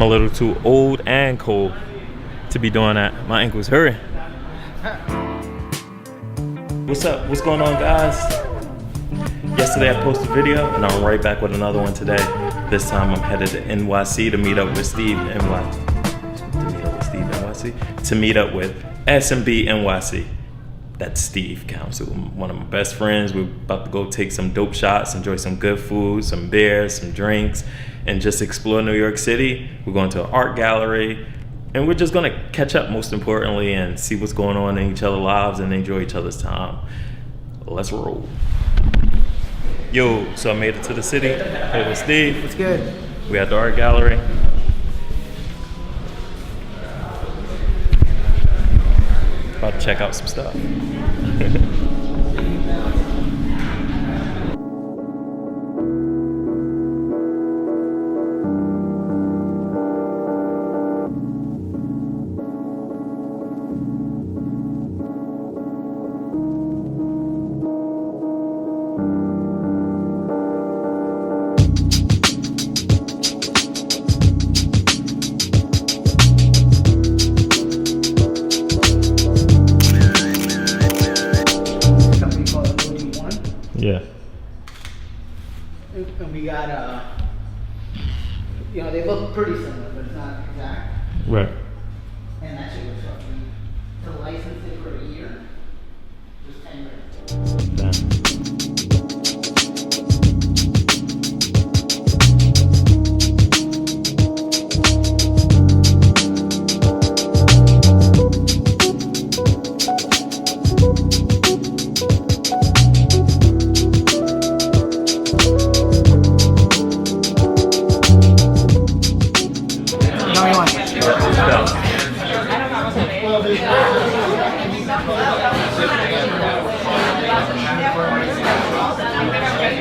I'm a little too old and cold to be doing that. My ankle's hurting. What's up? What's going on, guys? Yesterday I posted a video and I'm right back with another one today. This time I'm headed to NYC to meet up with Steve to meet up with S&B NYC. That's Steve Council, one of my best friends. We're about to go take some dope shots, enjoy some good food, some beers, some drinks, and just explore New York City. We're going to an art gallery, and we're just gonna catch up, most importantly, and see what's going on in each other's lives and enjoy each other's time. Let's roll. Yo, so I made it to the city. Hey, with Steve. What's good? We at the art gallery. About to check out some stuff. Yeah. And we got, they look pretty similar, but it's not exact. Right. And that shit was fucking, to license it for a year, just 10 grand. Damn.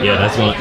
Yeah, that's one.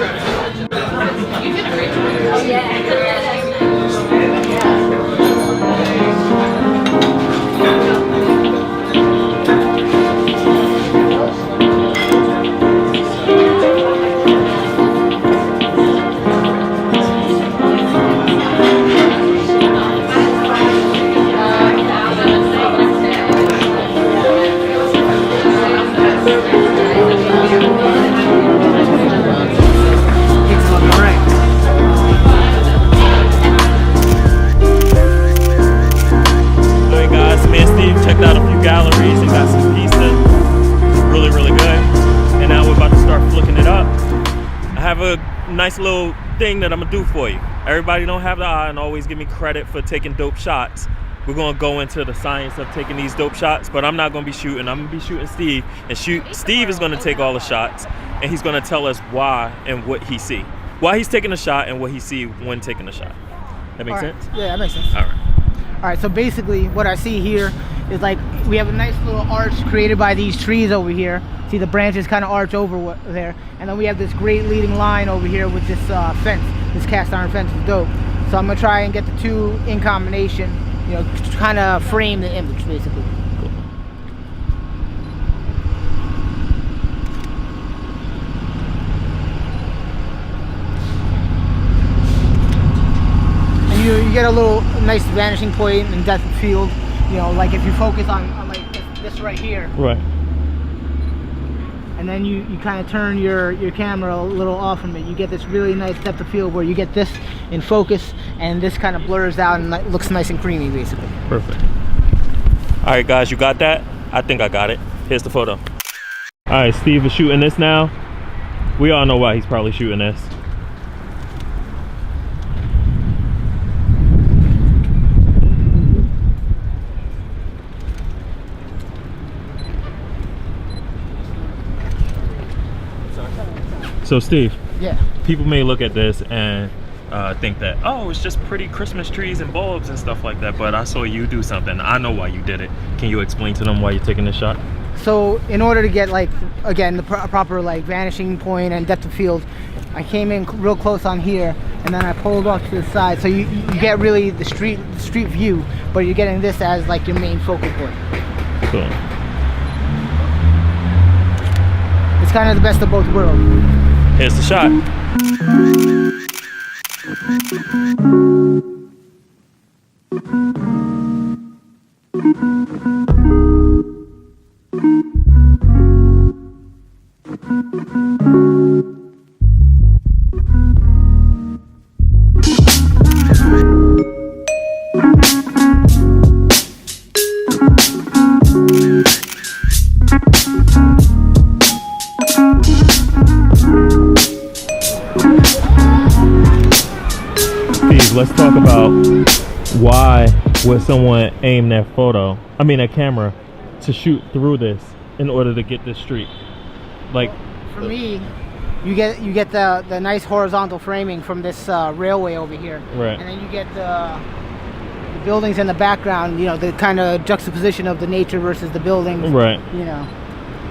Galleries and got some pizza, really good, and now we're about to start flicking it up. I have a nice little thing that I'm gonna do for you. Everybody don't have the eye and always give me credit for taking dope shots. We're gonna go into the science of taking these dope shots, but I'm not gonna be shooting. I'm gonna be shooting Steve, and Steve is gonna take all the shots, and he's gonna tell us why and what he see, why he's taking a shot and what he see when taking a shot. That makes sense? Yeah, that makes sense. All right, so basically what I see here is like we have a nice little arch created by these trees over here. See, the branches kind of arch over there, and then we have this great leading line over here with this fence. This cast iron fence is dope. So I'm gonna try and get the two in combination, kind of frame the image basically. And you get a little nice vanishing point and depth of field. Like if you focus on like this right here. Right. And then you kind of turn your camera a little off from it. You get this really nice depth of field where you get this in focus and this kind of blurs out and looks nice and creamy basically. Perfect. All right, guys, you got that? I think I got it. Here's the photo. All right, Steve is shooting this now. We all know why he's probably shooting this. So Steve, yeah, people may look at this and think that, oh, it's just pretty Christmas trees and bulbs and stuff like that, but I saw you do something. I know why you did it. Can you explain to them why you're taking this shot? So in order to get, like, again, the proper like vanishing point and depth of field, I came in real close on here and then I pulled off to the side, so you get really the street view, but you're getting this as like your main focal point. Cool. It's kind of the best of both worlds. Here's the shot. let's talk about why would someone aim that camera to shoot through this in order to get this street. Like, for me, you get the nice horizontal framing from this railway over here, right? And then you get the buildings in the background. You know, the kind of juxtaposition of the nature versus the buildings, right? You know,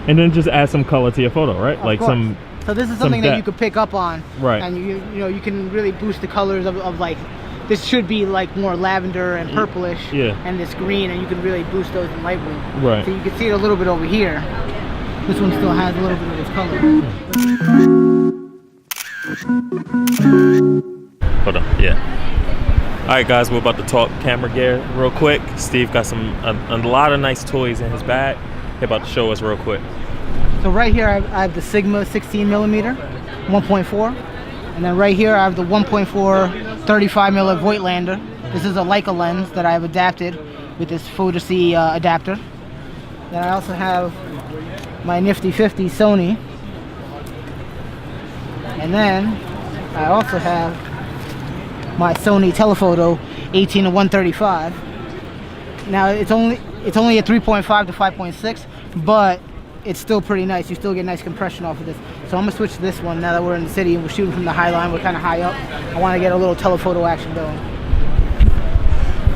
and then just add some color to your photo, right? Like some. So this is something that you could pick up on, right? And you know you can really boost the colors of like, this should be like more lavender and purplish, yeah, and this green, and you can really boost those in Lightroom, right? So you can see it a little bit over here. This one still has a little bit of this color. Hold on, yeah. All right, guys, we're about to talk camera gear real quick. Steve got a lot of nice toys in his bag. He's about to show us real quick. So right here I have the Sigma 16mm 1.4, and then right here I have the 1.4 35mm Voigtlander. This is a Leica lens that I have adapted with this Photo-C adapter. Then I also have my nifty 50 Sony, and then I also have my Sony telephoto 18 to 135. Now it's only a 3.5 to 5.6, but it's still pretty nice. You still get nice compression off of this. So I'm gonna switch to this one now that we're in the city and we're shooting from the high line. We're kind of high up. I want to get a little telephoto action going.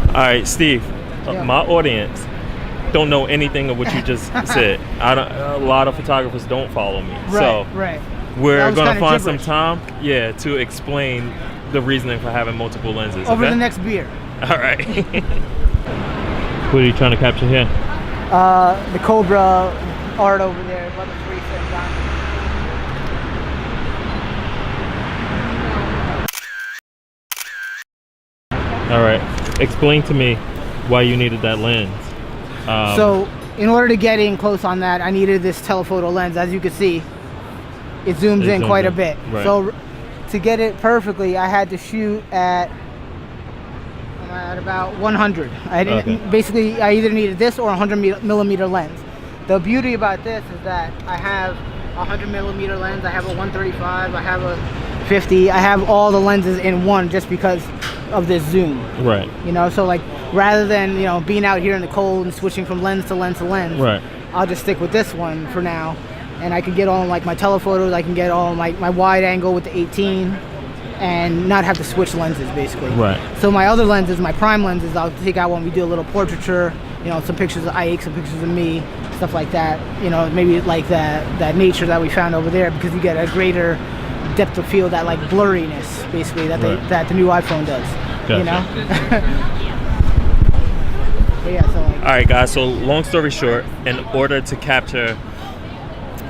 All right, Steve. Yeah. My audience don't know anything of what you just said. A lot of photographers don't follow me. Right, so right. We're gonna find some time, to explain the reasoning for having multiple lenses. Over the next beer. All right. What are you trying to capture here? The Cobra art over there, about the 3 foot diamond. All right. Explain to me why you needed that lens. So in order to get in close on that, I needed this telephoto lens. As you can see, it zooms in quite a bit. Right. So to get it perfectly, I had to shoot at about 100. Basically, I either needed this or a 100mm lens. The beauty about this is that I have a 100mm lens, I have a 135, I have a 50, I have all the lenses in one just because of this zoom. Right. You know, so like rather than, you know, being out here in the cold and switching from lens to lens to lens, right, I'll just stick with this one for now. And I can get all like my telephotos, I can get all my wide angle with the 18 and not have to switch lenses basically. Right. So my other lenses, my prime lenses, I'll take out when we do a little portraiture, you know, some pictures of Ike, some pictures of me, stuff like that. You know, maybe like that nature that we found over there, because you get a greater depth of field, that like blurriness basically that that the new iPhone does. Gotcha. You know? But yeah, so like, all right, guys, so long story short, in order to capture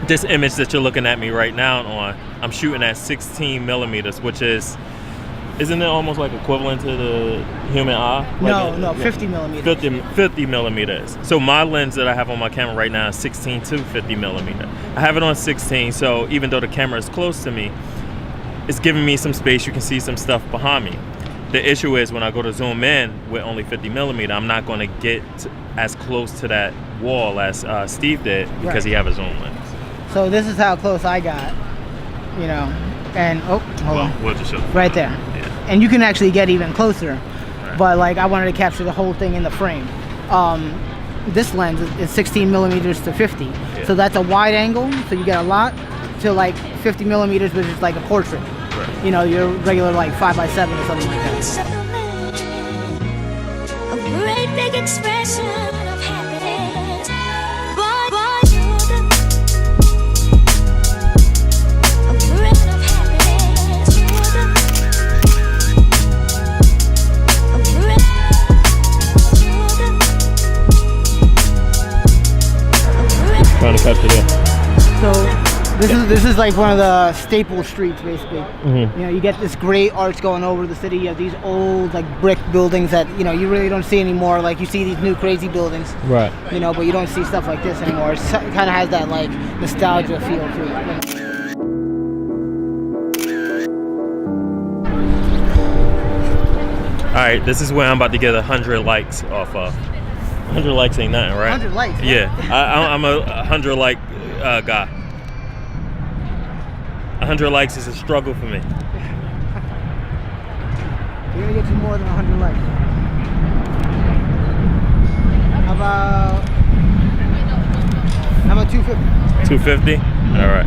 this image that you're looking at me right now on, I'm shooting at 16mm, which isn't it almost like equivalent to the human eye? No, 50mm. 50mm. So my lens that I have on my camera right now is 16 to 50mm. I have it on 16, so even though the camera is close to me, it's giving me some space. You can see some stuff behind me. The issue is when I go to zoom in with only 50mm, I'm not going to get as close to that wall as Steve did because he have a zoom lens. So this is how close I got, you know, and hold on. We'll just show you. Right there. Yeah. And you can actually get even closer, right, but like I wanted to capture the whole thing in the frame. This lens is 16mm to 50, so that's a wide angle, so you get a lot, to like 50mm, which is like a portrait. Right. You know, your regular like 5x7 or something like that. A great big expression of happiness. A breath of happiness. A breath. Trying to capture that. So this is like one of the staple streets basically. Mm-hmm. You know, you get this great arch going over the city. You have these old like brick buildings that, you know, you really don't see anymore. Like you see these new crazy buildings, right, you know, but you don't see stuff like this anymore. It kind of has that like nostalgia feel to it. All right, this is where I'm about to get 100 likes off of. 100 likes ain't nothing, right? 100 likes. Yeah, I'm a 100 like guy. 100 likes is a struggle for me. You're gonna get you more than 100 likes. How about 250? 250? All right.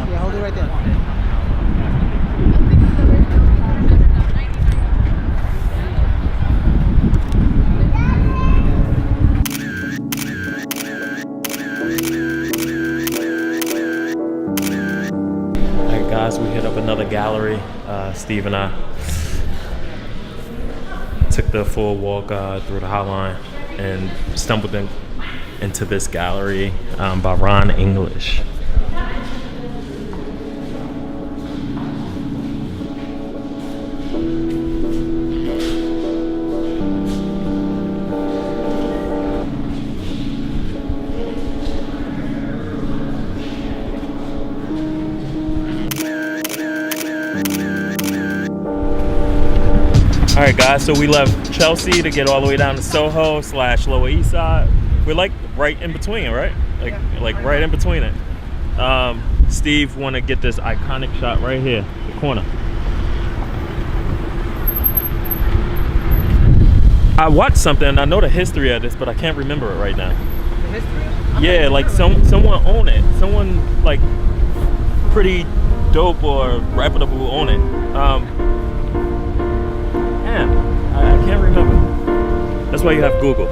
Yeah, hold it right there. Alright guys, we hit up another gallery. Steve and I took the full walk through the High Line and stumbled into this gallery by Ron English. Alright guys, so we left Chelsea to get all the way down to Soho / Lower East Side. We're like right in between, right? Like right in between it. Steve want to get this iconic shot right here, the corner. I watched something, I know the history of this, but I can't remember it right now. The history? Yeah, like someone owned it. Someone like pretty dope or reputable own it. I can't remember. That's why you have Google.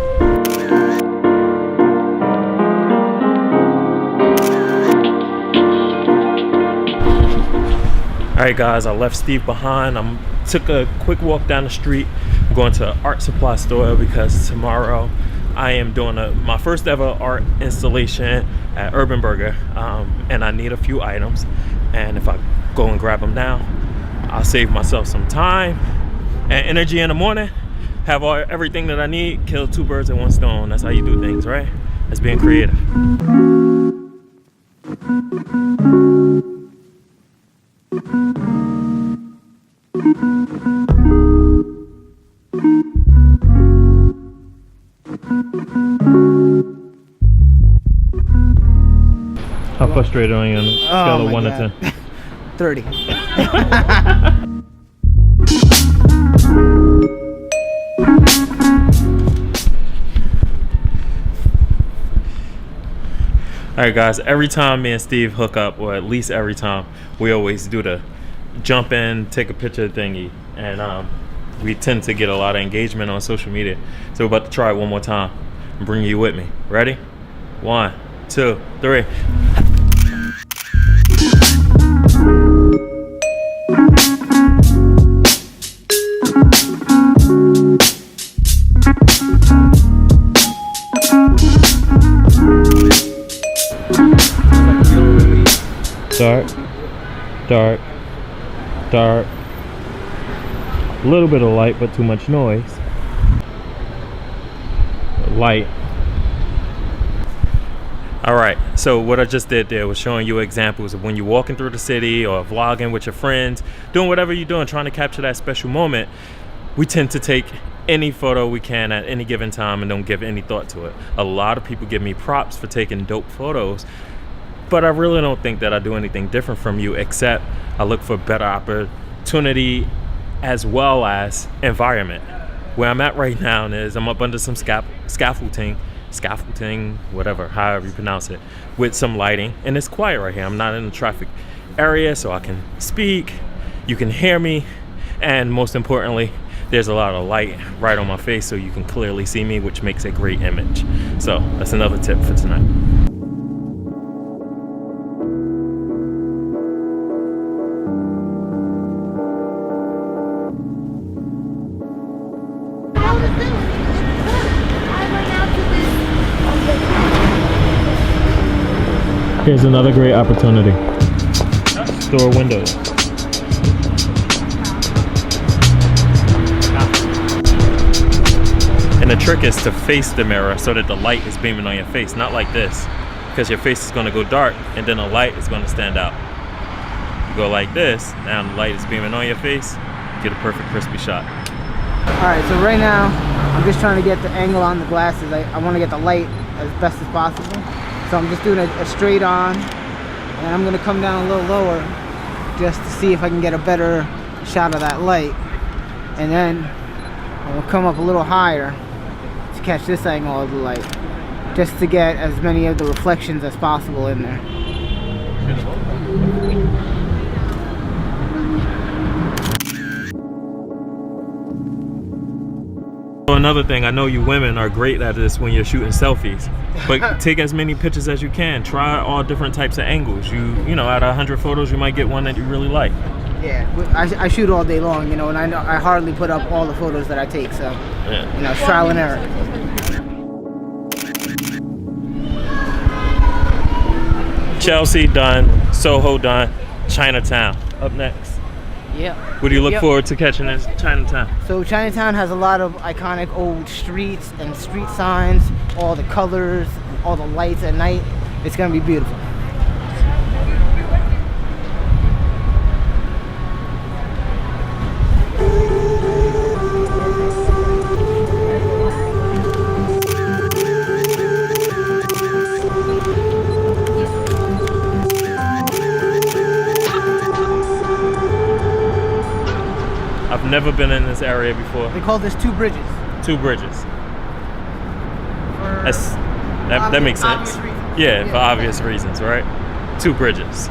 Alright guys, I left Steve behind. I took a quick walk down the street. I'm going to an art supply store because tomorrow I am doing my first ever art installation at Urban Burger. And I need a few items. And if I go and grab them now, I'll save myself some time and energy in the morning, have everything that I need, kill two birds with one stone. That's how you do things, right? That's being creative. How frustrated are you on a scale of 1 to 10? 30. Alright guys, every time me and Steve hook up, or at least every time, we always do the jump in, take a picture thingy, and we tend to get a lot of engagement on social media. So we're about to try it one more time and bring you with me. Ready? 1, 2, 3. Dark, dark, dark. A little bit of light, but too much noise. Light. Alright, so what I just did there was showing you examples of when you're walking through the city or vlogging with your friends, doing whatever you're doing, trying to capture that special moment. We tend to take any photo we can at any given time and don't give any thought to it. A lot of people give me props for taking dope photos, but I really don't think that I do anything different from you, except I look for better opportunity as well as environment. Where I'm at right now is I'm up under some scaffolding, whatever, however you pronounce it, with some lighting, and it's quiet right here. I'm not in the traffic area, so I can speak, you can hear me, and most importantly, there's a lot of light right on my face so you can clearly see me, which makes a great image. So that's another tip for tonight. Here's another great opportunity. Store windows. And the trick is to face the mirror so that the light is beaming on your face, not like this, because your face is going to go dark and then the light is going to stand out. You go like this, now the light is beaming on your face, get a perfect crispy shot. Alright, so right now I'm just trying to get the angle on the glasses. I want to get the light as best as possible. So I'm just doing a straight on, and I'm going to come down a little lower just to see if I can get a better shot of that light, and then we'll come up a little higher to catch this angle of the light, just to get as many of the reflections as possible in there. Another thing, I know you women are great at this when you're shooting selfies, but take as many pictures as you can. Try all different types of angles. You know, out of 100 photos, you might get one that you really like. Yeah, I shoot all day long, you know, and I hardly put up all the photos that I take, so, Yeah. you know, it's trial and error. Chelsea done, Soho done, Chinatown up next. Yeah. What do you look forward to catching in Chinatown? So Chinatown has a lot of iconic old streets and street signs, all the colors, all the lights at night. It's gonna be beautiful. I've never been in this area before. They call this Two Bridges. Two bridges. For That makes sense. obvious reasons. Yeah, for obvious reasons, right? Two bridges.